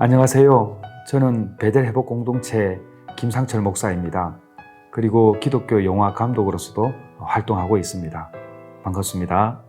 안녕하세요. 저는 베델 회복 공동체 김상철 목사입니다. 그리고 기독교 영화 감독으로서도 활동하고 있습니다. 반갑습니다.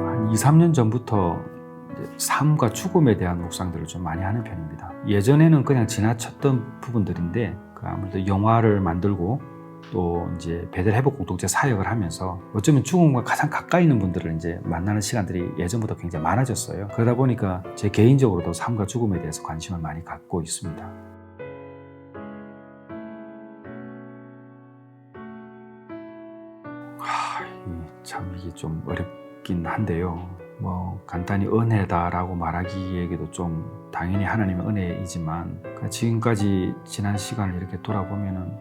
한 2, 3년 전부터 삶과 죽음에 대한 묵상들을 좀 많이 하는 편입니다. 예전에는 그냥 지나쳤던 부분들인데 아무래도 영화를 만들고 또 이제 베델 회복 공동체 사역을 하면서 어쩌면 죽음과 가장 가까이 있는 분들을 이제 만나는 시간들이 예전보다 굉장히 많아졌어요. 그러다 보니까 제 개인적으로도 삶과 죽음에 대해서 관심을 많이 갖고 있습니다. 참 이게 좀 어렵긴 한데요. 간단히 은혜다라고 말하기에도 좀 당연히 하나님의 은혜이지만 지금까지 지난 시간을 이렇게 돌아보면은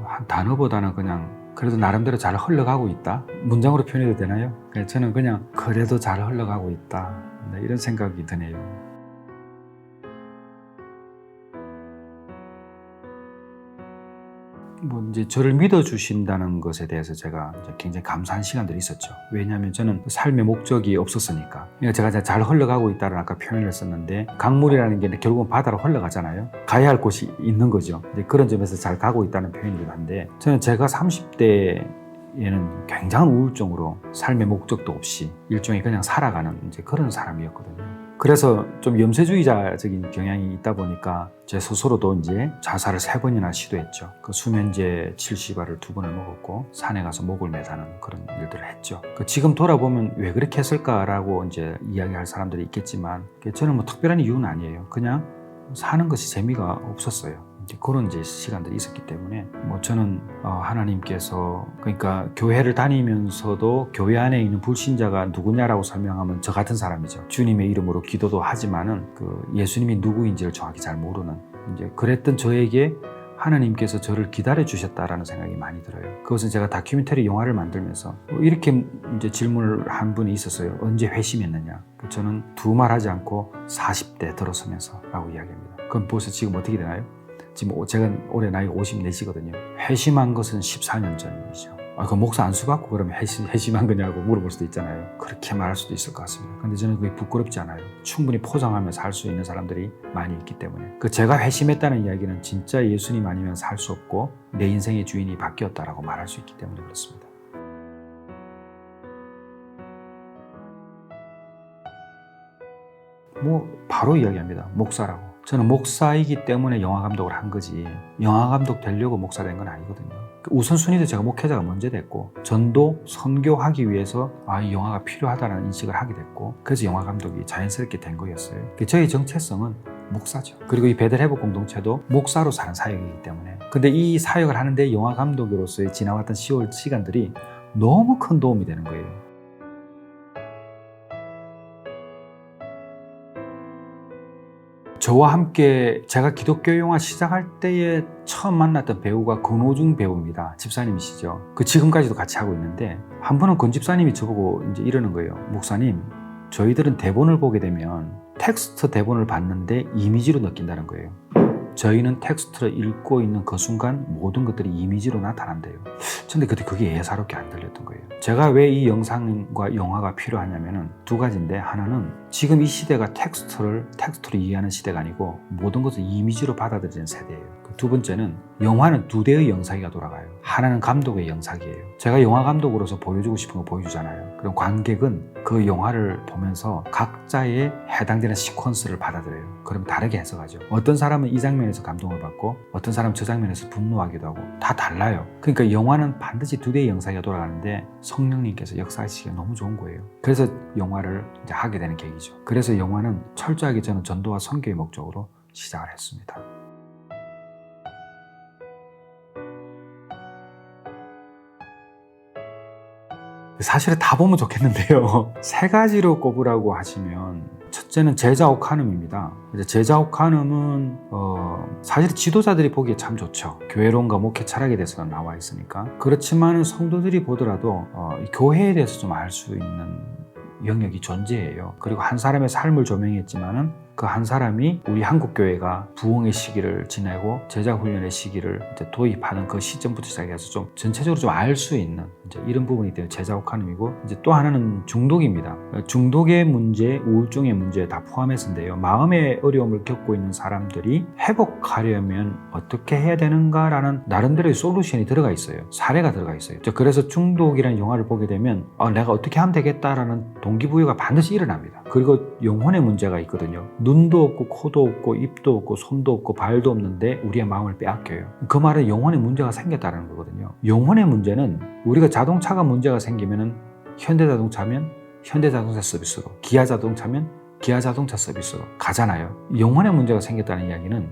한 단어보다는 그냥 그래도 나름대로 잘 흘러가고 있다. 문장으로 표현해도 되나요? 저는 그냥 그래도 잘 흘러가고 있다. 이런 생각이 드네요. 이제 저를 믿어주신다는 것에 대해서 제가 이제 굉장히 감사한 시간들이 있었죠. 왜냐하면 저는 삶의 목적이 없었으니까. 그러니까 제가 잘 흘러가고 있다는 아까 표현을 했었는데, 강물이라는 게 결국은 바다로 흘러가잖아요. 가야 할 곳이 있는 거죠. 이제 그런 점에서 잘 가고 있다는 표현이기도 한데, 저는 제가 30대에는 굉장한 우울증으로 삶의 목적도 없이 일종의 그냥 살아가는 이제 그런 사람이었거든요. 그래서 좀 염세주의자적인 경향이 있다 보니까 제 스스로도 이제 자살을 3번이나 시도했죠. 그 수면제 70알을 2번을 먹었고 산에 가서 목을 매다는 그런 일들을 했죠. 지금 돌아보면 왜 그렇게 했을까라고 이제 이야기할 사람들이 있겠지만 저는 특별한 이유는 아니에요. 그냥 사는 것이 재미가 없었어요. 그런 이제 시간들이 있었기 때문에 저는 하나님께서 그러니까 교회를 다니면서도 교회 안에 있는 불신자가 누구냐라고 설명하면 저 같은 사람이죠. 주님의 이름으로 기도도 하지만은 예수님이 누구인지를 정확히 잘 모르는 이제 그랬던 저에게 하나님께서 저를 기다려 주셨다라는 생각이 많이 들어요. 그것은 제가 다큐멘터리 영화를 만들면서 이렇게 이제 질문을 한 분이 있었어요. 언제 회심했느냐? 저는 두 말 하지 않고 40대 들어서면서라고 이야기합니다. 그럼 벌써 지금 어떻게 되나요? 지금 제가 올해 나이가 54시거든요. 회심한 것은 14년 전이죠. 그럼 목사 안수 받고 그러면 회심한 거냐고 물어볼 수도 있잖아요. 그렇게 말할 수도 있을 것 같습니다. 근데 저는 그게 부끄럽지 않아요. 충분히 포장하면서 할 수 있는 사람들이 많이 있기 때문에. 제가 회심했다는 이야기는 진짜 예수님 아니면 살 수 없고 내 인생의 주인이 바뀌었다라고 말할 수 있기 때문에 그렇습니다. 바로 이야기합니다. 목사라고. 저는 목사이기 때문에 영화 감독을 한 거지 영화 감독 되려고 목사 된 건 아니거든요. 우선순위도 제가 목회자가 먼저 됐고 전도, 선교하기 위해서 이 영화가 필요하다는 인식을 하게 됐고 그래서 영화 감독이 자연스럽게 된 거였어요. 저의 정체성은 목사죠. 그리고 이 베델 회복 공동체도 목사로 사는 사역이기 때문에 근데 이 사역을 하는데 영화 감독으로서의 지나왔던 10월 시간들이 너무 큰 도움이 되는 거예요. 저와 함께 제가 기독교 영화 시작할 때에 처음 만났던 배우가 권오중 배우입니다. 집사님이시죠. 지금까지도 같이 하고 있는데 한 번은 권 집사님이 저보고 이제 이러는 거예요. 목사님, 저희들은 대본을 보게 되면 텍스트 대본을 봤는데 이미지로 느낀다는 거예요. 저희는 텍스트를 읽고 있는 그 순간 모든 것들이 이미지로 나타난대요. 근데 그게 예사롭게 안 들렸던 거예요. 제가 왜 이 영상과 영화가 필요하냐면은 두 가지인데 하나는 지금 이 시대가 텍스트로 이해하는 시대가 아니고 모든 것을 이미지로 받아들이는 세대예요. 두 번째는 영화는 2대의 영상이 돌아가요. 하나는 감독의 영상이에요. 제가 영화 감독으로서 보여주고 싶은 거 보여주잖아요. 그럼 관객은 그 영화를 보면서 각자의 해당되는 시퀀스를 받아들여요. 그럼 다르게 해석하죠. 어떤 사람은 이 장면에서 감동을 받고 어떤 사람은 저 장면에서 분노하기도 하고 다 달라요. 그러니까 영화는 반드시 2대의 영상이 돌아가는데 성령님께서 역사하시기가 너무 좋은 거예요. 그래서 영화를 이제 하게 되는 계기죠. 그래서 영화는 철저하게 저는 전도와 선교의 목적으로 시작을 했습니다. 사실은 다 보면 좋겠는데요. 3가지로 꼽으라고 하시면 첫째 첫째는 제자 오카눔입니다. 제자 오카눔은 사실 지도자들이 보기에 참 좋죠. 교회론과 목회 철학에 대해서는 나와 있으니까. 그렇지만 성도들이 보더라도 교회에 대해서 좀 알 수 있는 영역이 존재해요. 그리고 한 사람의 삶을 조명했지만은 그 한 사람이 우리 한국교회가 부흥의 시기를 지내고 제자훈련의 시기를 이제 도입하는 그 시점부터 시작해서 좀 전체적으로 좀 알 수 있는 이제 이런 부분이 때문에 제자오카눔이고, 이제 또 하나는 중독입니다. 중독의 문제, 우울증의 문제 다 포함해서인데요. 마음의 어려움을 겪고 있는 사람들이 회복하려면 어떻게 해야 되는가라는 나름대로의 솔루션이 들어가 있어요. 사례가 들어가 있어요. 그래서 중독이라는 영화를 보게 되면 내가 어떻게 하면 되겠다라는 동기부여가 반드시 일어납니다. 그리고 영혼의 문제가 있거든요. 눈도 없고 코도 없고 입도 없고 손도 없고 발도 없는데 우리의 마음을 빼앗겨요. 그 말은 영혼의 문제가 생겼다는 거거든요. 영혼의 문제는 우리가 자동차가 문제가 생기면은 현대자동차면 현대자동차 서비스로, 기아자동차면 기아자동차 서비스로 가잖아요. 영혼의 문제가 생겼다는 이야기는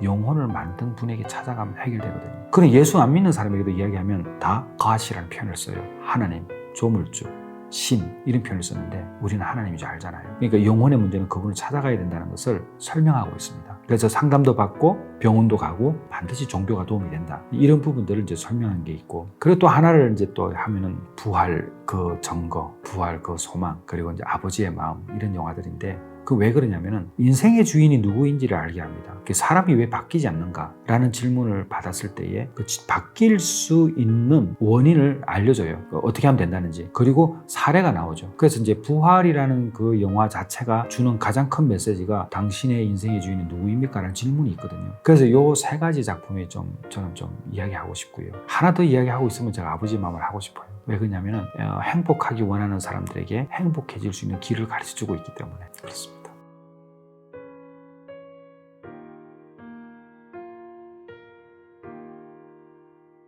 영혼을 만든 분에게 찾아가면 해결되거든요. 그럼 예수 안 믿는 사람에게도 이야기하면 다 God이라는 표현을 써요. 하나님, 조물주, 신, 이런 표현을 썼는데 우리는 하나님인 줄 알잖아요. 그러니까 영혼의 문제는 그분을 찾아가야 된다는 것을 설명하고 있습니다. 그래서 상담도 받고 병원도 가고 반드시 종교가 도움이 된다. 이런 부분들을 이제 설명한 게 있고, 그리고 또 하나를 이제 또 하면은 부활 그 증거, 부활 그 소망, 그리고 이제 아버지의 마음, 이런 영화들인데, 그 왜 그러냐면은 인생의 주인이 누구인지를 알게 합니다. 사람이 왜 바뀌지 않는가라는 질문을 받았을 때에 그 바뀔 수 있는 원인을 알려줘요. 어떻게 하면 된다는지. 그리고 사례가 나오죠. 그래서 이제 부활이라는 그 영화 자체가 주는 가장 큰 메시지가 당신의 인생의 주인이 누구입니까? 라는 질문이 있거든요. 그래서 요 세 가지 작품이 저는 좀 이야기하고 싶고요. 하나 더 이야기하고 있으면 제가 아버지 마음을 하고 싶어요. 왜 그러냐면은 행복하기 원하는 사람들에게 행복해질 수 있는 길을 가르쳐주고 있기 때문에 그렇습니다.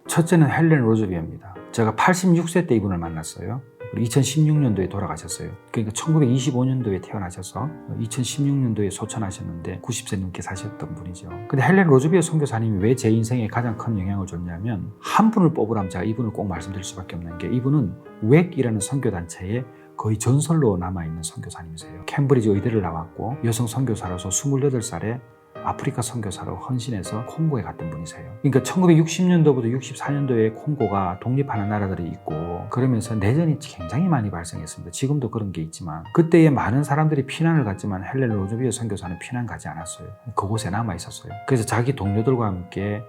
첫째는 헬렌 로즈비어입니다. 제가 86세 때 이분을 만났어요. 2016년도에 돌아가셨어요. 그러니까 1925년도에 태어나셔서 2016년도에 소천하셨는데 90세 넘게 사셨던 분이죠. 근데 헬렌 로즈비어 선교사님이 왜 제 인생에 가장 큰 영향을 줬냐면, 한 분을 뽑으라면 제가 이분을 꼭 말씀드릴 수밖에 없는 게, 이분은 웩이라는 선교단체에 거의 전설로 남아있는 선교사님이세요. 캠브리지 의대를 나왔고 여성 선교사로서 28살에 아프리카 선교사로 헌신해서 콩고에 갔던 분이세요. 그러니까 1960년도부터 64년도에 콩고가 독립하는 나라들이 있고, 그러면서 내전이 굉장히 많이 발생했습니다. 지금도 그런 게 있지만, 그때에 많은 사람들이 피난을 갔지만 헬렌 로즈비어 선교사는 피난 가지 않았어요. 그곳에 남아 있었어요. 그래서 자기 동료들과 함께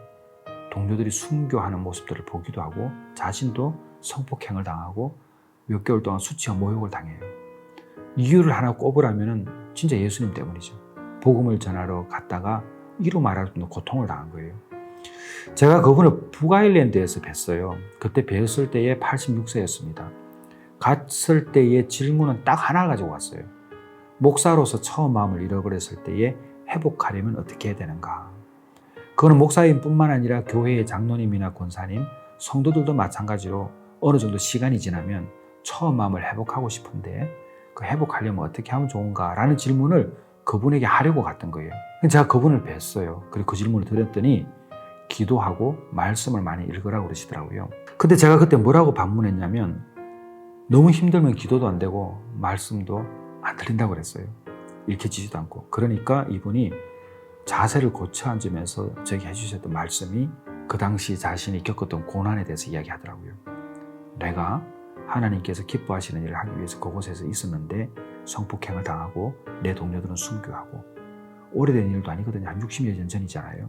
동료들이 순교하는 모습들을 보기도 하고, 자신도 성폭행을 당하고 몇 개월 동안 수치와 모욕을 당해요. 이유를 하나 꼽으라면 진짜 예수님 때문이죠. 복음을 전하러 갔다가 이루 말할 수 없는 고통을 당한 거예요. 제가 그분을 북아일랜드에서 뵀어요. 그때 뵀을 때에 86세였습니다. 갔을 때의 질문은 딱 하나 가지고 왔어요. 목사로서 처음 마음을 잃어버렸을 때에 회복하려면 어떻게 해야 되는가. 그거는 목사님 뿐만 아니라 교회의 장로님이나 권사님, 성도들도 마찬가지로 어느 정도 시간이 지나면 처음 마음을 회복하고 싶은데 그 회복하려면 어떻게 하면 좋은가 라는 질문을 그분에게 하려고 갔던 거예요. 제가 그분을 뵀어요. 그리고 그 질문을 드렸더니 기도하고 말씀을 많이 읽으라고 그러시더라고요. 근데 제가 그때 뭐라고 반문했냐면, 너무 힘들면 기도도 안 되고 말씀도 안 들린다고 그랬어요. 읽혀지지도 않고. 그러니까 이분이 자세를 고쳐 앉으면서 저에게 해주셨던 말씀이 그 당시 자신이 겪었던 고난에 대해서 이야기하더라고요. 내가 하나님께서 기뻐하시는 일을 하기 위해서 그곳에서 있었는데 성폭행을 당하고 내 동료들은 순교하고, 오래된 일도 아니거든요. 한 60여 년 전이잖아요.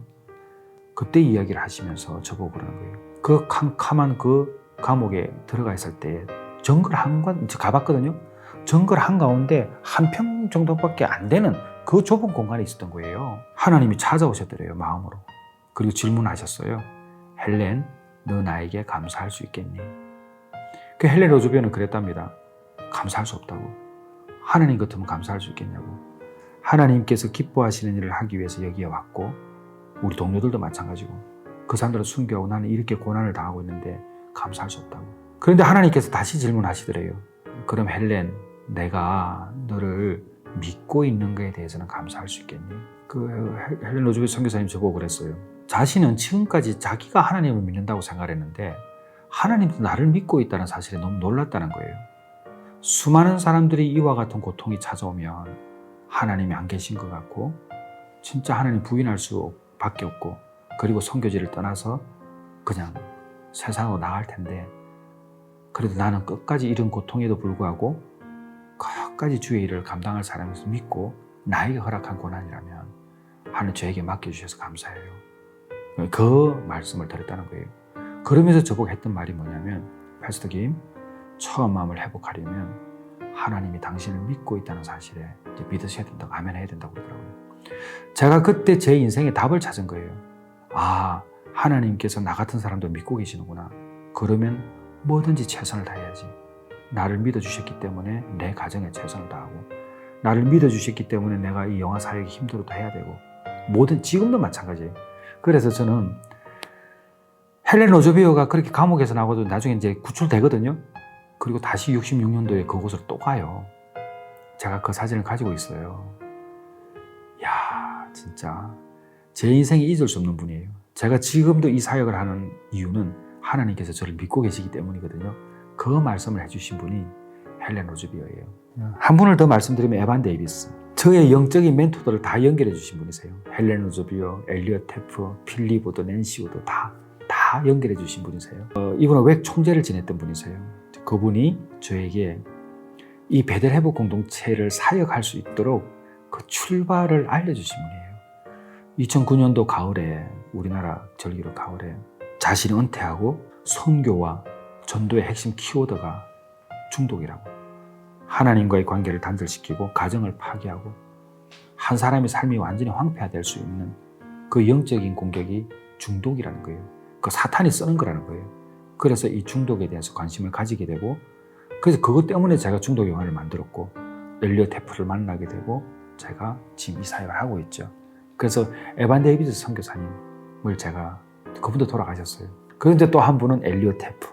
그때 이야기를 하시면서 저보고 그러는 거예요. 그 캄캄한 그 감옥에 들어가 있을 때 정글 한관 가봤거든요. 정글 한가운데 한 평 정도밖에 안 되는 그 좁은 공간에 있었던 거예요. 하나님이 찾아오셨더래요, 마음으로. 그리고 질문하셨어요. 헬렌, 너 나에게 감사할 수 있겠니? 그 헬렌 로즈비어는 그랬답니다. 감사할 수 없다고. 하나님 같으면 감사할 수 있겠냐고. 하나님께서 기뻐하시는 일을 하기 위해서 여기에 왔고, 우리 동료들도 마찬가지고, 그 사람들은 순교하고 나는 이렇게 고난을 당하고 있는데 감사할 수 없다고. 그런데 하나님께서 다시 질문하시더래요. 그럼 헬렌, 내가 너를 믿고 있는 것에 대해서는 감사할 수 있겠니? 그 헬렌 로즈비어 선교사님 저보고 그랬어요. 자신은 지금까지 자기가 하나님을 믿는다고 생각했는데 하나님도 나를 믿고 있다는 사실에 너무 놀랐다는 거예요. 수많은 사람들이 이와 같은 고통이 찾아오면 하나님이 안 계신 것 같고 진짜 하나님 부인할 수밖에 없고 그리고 선교지를 떠나서 그냥 세상으로 나갈 텐데 그래도 나는 끝까지 이런 고통에도 불구하고 끝까지 주의 일을 감당할 사람에서 믿고 나에게 허락한 고난이라면 하나님 저에게 맡겨주셔서 감사해요. 그 말씀을 드렸다는 거예요. 그러면서 저보고 했던 말이 뭐냐면 패스터 김, 처음 마음을 회복하려면 하나님이 당신을 믿고 있다는 사실에 이제 믿으셔야 된다고 아멘 해야 된다고 그러더라고요. 제가 그때 제 인생의 답을 찾은 거예요. 아, 하나님께서 나 같은 사람도 믿고 계시는구나. 그러면 뭐든지 최선을 다해야지. 나를 믿어주셨기 때문에 내 가정에 최선을 다하고 나를 믿어주셨기 때문에 내가 이 영화 사역이 힘들어도 해야 되고 지금도 마찬가지예요. 그래서 저는 헬렌 로즈비어가 그렇게 감옥에서 나고도 나중에 이제 구출되거든요. 그리고 다시 66년도에 그곳으로 또 가요. 제가 그 사진을 가지고 있어요. 야, 진짜 제 인생에 잊을 수 없는 분이에요. 제가 지금도 이 사역을 하는 이유는 하나님께서 저를 믿고 계시기 때문이거든요. 그 말씀을 해주신 분이 헬렌 로즈비어예요. 한 분을 더 말씀드리면 에반 데이비스. 저의 영적인 멘토들을 다 연결해 주신 분이세요. 헬렌 로즈비어, 엘리엇 테프, 필립 우드, 낸시 우드 다 연결해 주신 분이세요. 이분은 웩 총재를 지냈던 분이세요. 그분이 저에게 이 베델 회복 공동체를 사역할 수 있도록 그 출발을 알려주신 분이에요. 2009년도 가을에 우리나라 절기로 가을에 자신이 은퇴하고 선교와 전도의 핵심 키워드가 중독이라고. 하나님과의 관계를 단절시키고 가정을 파괴하고 한 사람의 삶이 완전히 황폐화될 수 있는 그 영적인 공격이 중독이라는 거예요. 그 사탄이 쓰는 거라는 거예요. 그래서 이 중독에 대해서 관심을 가지게 되고 그래서 그것 때문에 제가 중독 영화를 만들었고 엘리엇 테프를 만나게 되고 제가 지금 이 사역을 하고 있죠. 그래서 에반 데이비스 선교사님을 제가 그분도 돌아가셨어요. 그런데 또 한 분은 엘리엇 테프,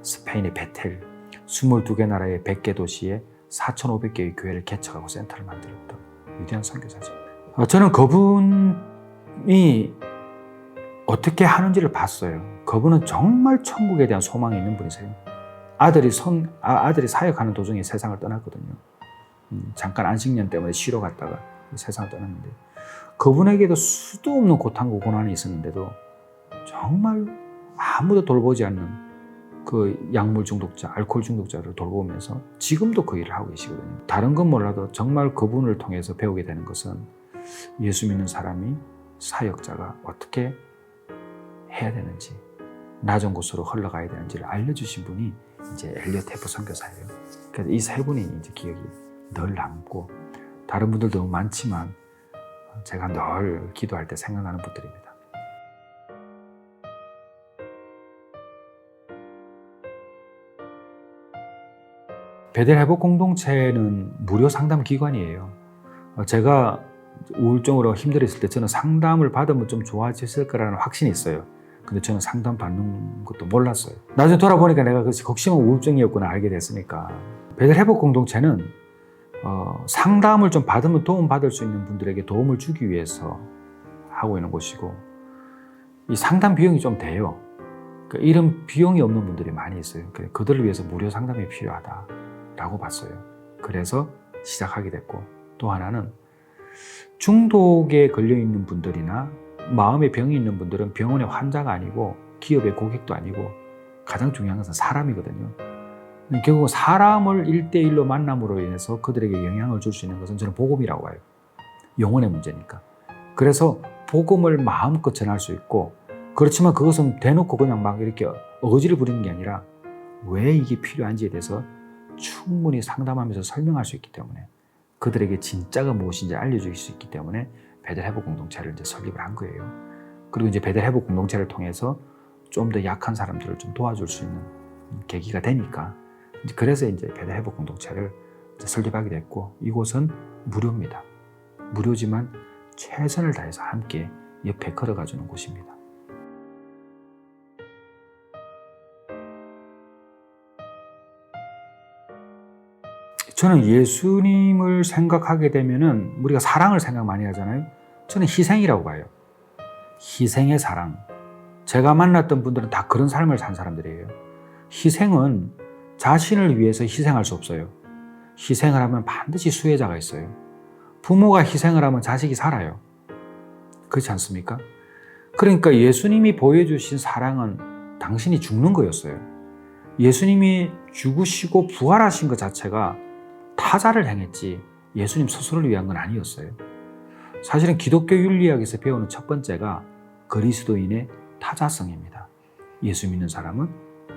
스페인의 베텔, 22개 나라의 100개 도시에 4,500개의 교회를 개척하고 센터를 만들었던 위대한 선교사죠. 저는 그분이 어떻게 하는지를 봤어요. 그분은 정말 천국에 대한 소망이 있는 분이세요. 아들이 사역하는 도중에 세상을 떠났거든요. 잠깐 안식년 때문에 쉬러 갔다가 세상을 떠났는데 그분에게도 수도 없는 고통과 고난이 있었는데도 정말 아무도 돌보지 않는 그 약물 중독자, 알코올 중독자를 돌보면서 지금도 그 일을 하고 계시거든요. 다른 건 몰라도 정말 그분을 통해서 배우게 되는 것은 예수 믿는 사람이 사역자가 어떻게 해야 되는지, 낮은 곳으로 흘러가야 되는지를 알려주신 분이 이제 엘리엇 테프 선교사예요. 그래서 이 세 분이 이제 기억이 늘 남고 다른 분들도 너무 많지만 제가 늘 기도할 때 생각나는 분들입니다. 베델 회복 공동체는 무료 상담 기관이에요. 제가 우울증으로 힘들었을 때 저는 상담을 받으면 좀 좋아졌을 거라는 확신이 있어요. 근데 저는 상담 받는 것도 몰랐어요. 나중에 돌아보니까 내가 그 극심한 우울증이었구나 알게 됐으니까. 베델 회복 공동체는 상담을 좀 받으면 도움받을 수 있는 분들에게 도움을 주기 위해서 하고 있는 곳이고 이 상담 비용이 좀 돼요. 그러니까 이런 비용이 없는 분들이 많이 있어요. 그들을 위해서 무료 상담이 필요하다라고 봤어요. 그래서 시작하게 됐고 또 하나는 중독에 걸려있는 분들이나 마음의 병이 있는 분들은 병원의 환자가 아니고 기업의 고객도 아니고 가장 중요한 것은 사람이거든요. 결국 사람을 1대1로 만남으로 인해서 그들에게 영향을 줄 수 있는 것은 저는 복음이라고 봐요. 영혼의 문제니까. 그래서 복음을 마음껏 전할 수 있고 그렇지만 그것은 대놓고 그냥 막 이렇게 어거지를 부리는 게 아니라 왜 이게 필요한지에 대해서 충분히 상담하면서 설명할 수 있기 때문에 그들에게 진짜가 무엇인지 알려줄 수 있기 때문에 베델 회복 공동체를 이제 설립을 한 거예요. 그리고 이제 베델 회복 공동체를 통해서 좀 더 약한 사람들을 좀 도와줄 수 있는 계기가 되니까 그래서 이제 베델 회복 공동체를 이제 설립하게 됐고 이곳은 무료입니다. 무료지만 최선을 다해서 함께 옆에 걸어가주는 곳입니다. 저는 예수님을 생각하게 되면은 우리가 사랑을 생각 많이 하잖아요. 저는 희생이라고 봐요. 희생의 사랑. 제가 만났던 분들은 다 그런 삶을 산 사람들이에요. 희생은 자신을 위해서 희생할 수 없어요. 희생을 하면 반드시 수혜자가 있어요. 부모가 희생을 하면 자식이 살아요. 그렇지 않습니까? 그러니까 예수님이 보여주신 사랑은 당신이 죽는 거였어요. 예수님이 죽으시고 부활하신 것 자체가 타자를 행했지 예수님 스스로를 위한 건 아니었어요. 사실은 기독교 윤리학에서 배우는 첫 번째가 그리스도인의 타자성입니다. 예수 믿는 사람은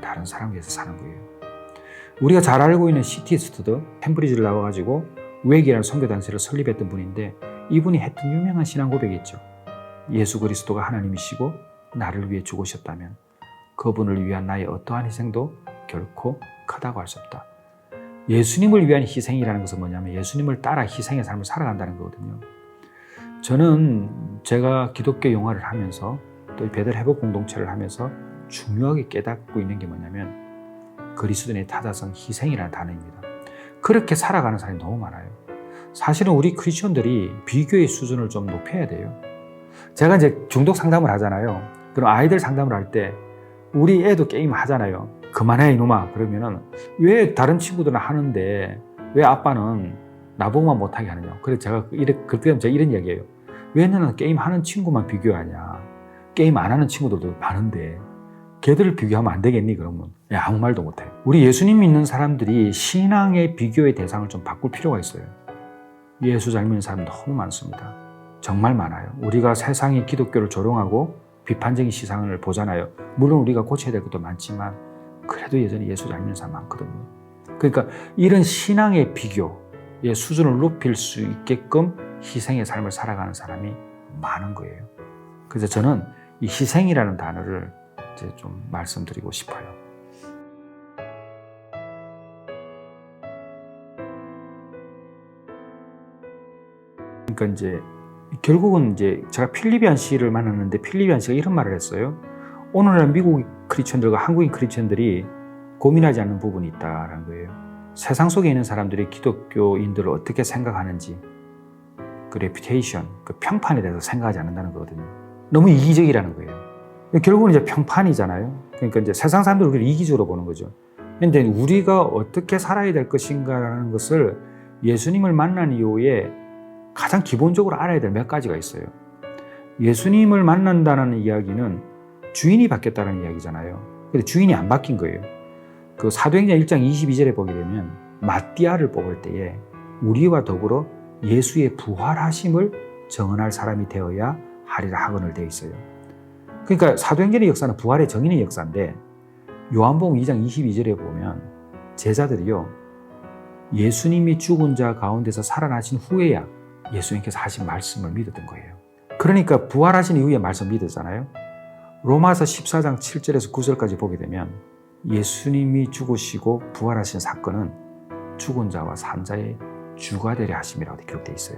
다른 사람을 위해서 사는 거예요. 우리가 잘 알고 있는 C.T. 스투드, 캠브리지를 나와가지고 웨기라는 선교단체를 설립했던 분인데 이분이 했던 유명한 신앙 고백이 있죠. 예수 그리스도가 하나님이시고 나를 위해 죽으셨다면 그분을 위한 나의 어떠한 희생도 결코 크다고 할 수 없다. 예수님을 위한 희생이라는 것은 뭐냐면 예수님을 따라 희생의 삶을 살아간다는 거거든요. 저는 제가 기독교 영화를 하면서 또 베델 회복 공동체를 하면서 중요하게 깨닫고 있는 게 뭐냐면 그리스도인의 타자성 희생이라는 단어입니다. 그렇게 살아가는 사람이 너무 많아요. 사실은 우리 크리스천들이 비교의 수준을 좀 높여야 돼요. 제가 이제 중독 상담을 하잖아요. 그럼 아이들 상담을 할 때 우리 애도 게임 하잖아요. 그만해 이놈아. 그러면은 왜 다른 친구들은 하는데 왜 아빠는 나보고만 못하게 하느냐. 그래서 제가 그때 제가 이런 이야기예요. 왜 너는 게임 하는 친구만 비교하냐. 게임 안 하는 친구들도 많은데 걔들을 비교하면 안 되겠니? 그러면 아무 말도 못해. 우리 예수님 믿는 사람들이 신앙의 비교의 대상을 좀 바꿀 필요가 있어요. 예수 잘 믿는 사람 너무 많습니다. 정말 많아요. 우리가 세상의 기독교를 조롱하고 비판적인 시선을 보잖아요. 물론 우리가 고쳐야 될 것도 많지만 그래도 여전히 예수 잘 믿는 사람 많거든요. 그러니까 이런 신앙의 비교의 수준을 높일 수 있게끔 희생의 삶을 살아가는 사람이 많은 거예요. 그래서 저는 이 희생이라는 단어를 이제 좀 말씀드리고 싶어요. 그러니까 이제 결국은 이제 제가 필리비안 씨를 만났는데 필리비안 씨가 이런 말을 했어요. 오늘날 미국 크리스천들과 한국인 크리스천들이 고민하지 않는 부분이 있다라는 거예요. 세상 속에 있는 사람들이 기독교인들을 어떻게 생각하는지 그 레퓨테이션, 그 평판에 대해서 생각하지 않는다는 거거든요. 너무 이기적이라는 거예요. 결국은 이제 평판이잖아요. 그러니까 이제 세상 사람들은 우리를 이기적으로 보는 거죠. 그런데 우리가 어떻게 살아야 될 것인가라는 것을 예수님을 만난 이후에 가장 기본적으로 알아야 될 몇 가지가 있어요. 예수님을 만난다는 이야기는 주인이 바뀌었다는 이야기잖아요. 근데 주인이 안 바뀐 거예요. 그 사도행전 1장 22절에 보게 되면 마띠아를 뽑을 때에 우리와 더불어 예수의 부활하심을 정언할 사람이 되어야 하리라 하거늘 되어 있어요. 그러니까 사도행전의 역사는 부활의 정인의 역사인데 요한복음 2장 22절에 보면 제자들이요 예수님이 죽은 자 가운데서 살아나신 후에야 예수님께서 하신 말씀을 믿었던 거예요. 그러니까 부활하신 이후에 말씀 믿었잖아요. 로마서 14장 7절에서 9절까지 보게 되면 예수님이 죽으시고 부활하신 사건은 죽은 자와 산 자의 주가 되려 하심이라고 기록되어 있어요.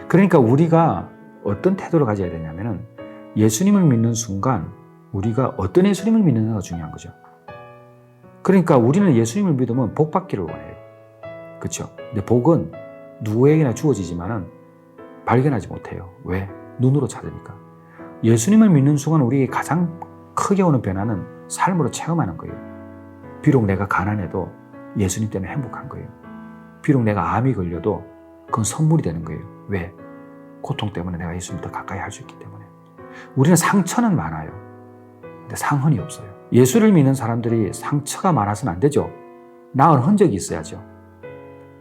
그러니까 우리가 어떤 태도를 가져야 되냐면은 예수님을 믿는 순간 우리가 어떤 예수님을 믿느냐가 중요한 거죠. 그러니까 우리는 예수님을 믿으면 복 받기를 원해요. 그렇죠? 근데 복은 누구에게나 주어지지만은 발견하지 못해요. 왜? 눈으로 찾으니까. 예수님을 믿는 순간 우리에게 가장 크게 오는 변화는 삶으로 체험하는 거예요. 비록 내가 가난해도 예수님 때문에 행복한 거예요. 비록 내가 암이 걸려도 그건 선물이 되는 거예요. 왜? 고통 때문에 내가 예수님 더 가까이 할 수 있기 때문에. 우리는 상처는 많아요. 근데 상흔이 없어요. 예수를 믿는 사람들이 상처가 많아서는 안 되죠. 나은 흔적이 있어야죠.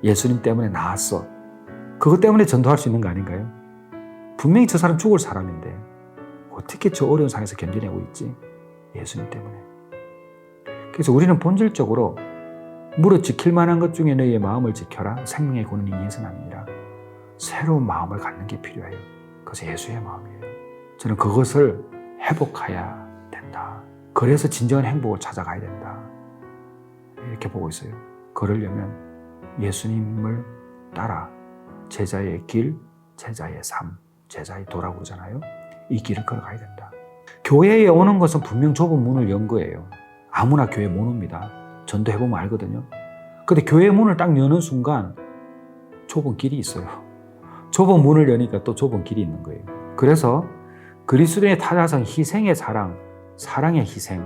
예수님 때문에 나았어. 그것 때문에 전도할 수 있는 거 아닌가요? 분명히 저 사람 죽을 사람인데 어떻게 저 어려운 상황에서 견뎌내고 있지? 예수님 때문에. 그래서 우리는 본질적으로 무릇 지킬 만한 것 중에 너희의 마음을 지켜라. 생명의 권능이 이에서 납니다. 새로운 마음을 갖는 게 필요해요. 그것이 예수의 마음이에요. 저는 그것을 회복해야 된다. 그래서 진정한 행복을 찾아가야 된다. 이렇게 보고 있어요. 그러려면 예수님을 따라 제자의 길, 제자의 삶, 제자의 도라고 그러잖아요. 이 길을 걸어가야 된다. 교회에 오는 것은 분명 좁은 문을 연 거예요. 아무나 교회 못 옵니다. 전도해보면 알거든요. 근데 교회 문을 딱 여는 순간 좁은 길이 있어요. 좁은 문을 여니까 또 좁은 길이 있는 거예요. 그래서 그리스도의 타자성 희생의 사랑, 사랑의 희생,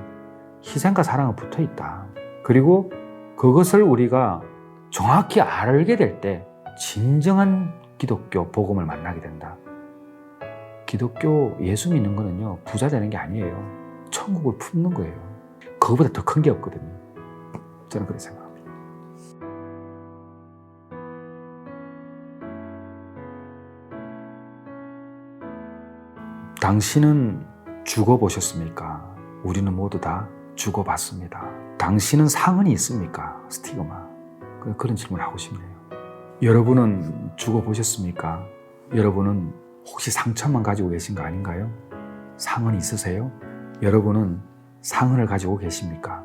희생과 사랑은 붙어 있다. 그리고 그것을 우리가 정확히 알게 될 때 진정한 기독교 복음을 만나게 된다. 기독교 예수 믿는 거는요, 부자 되는 게 아니에요. 천국을 품는 거예요. 그거보다 더 큰 게 없거든요. 저는 그렇게 생각합니다. 당신은 죽어보셨습니까? 우리는 모두 다 죽어봤습니다. 당신은 상흔이 있습니까? 스티그마. 그런 질문을 하고 싶네요. 여러분은 죽어보셨습니까? 여러분은 혹시 상처만 가지고 계신 거 아닌가요? 상흔이 있으세요? 여러분은 상흔을 가지고 계십니까?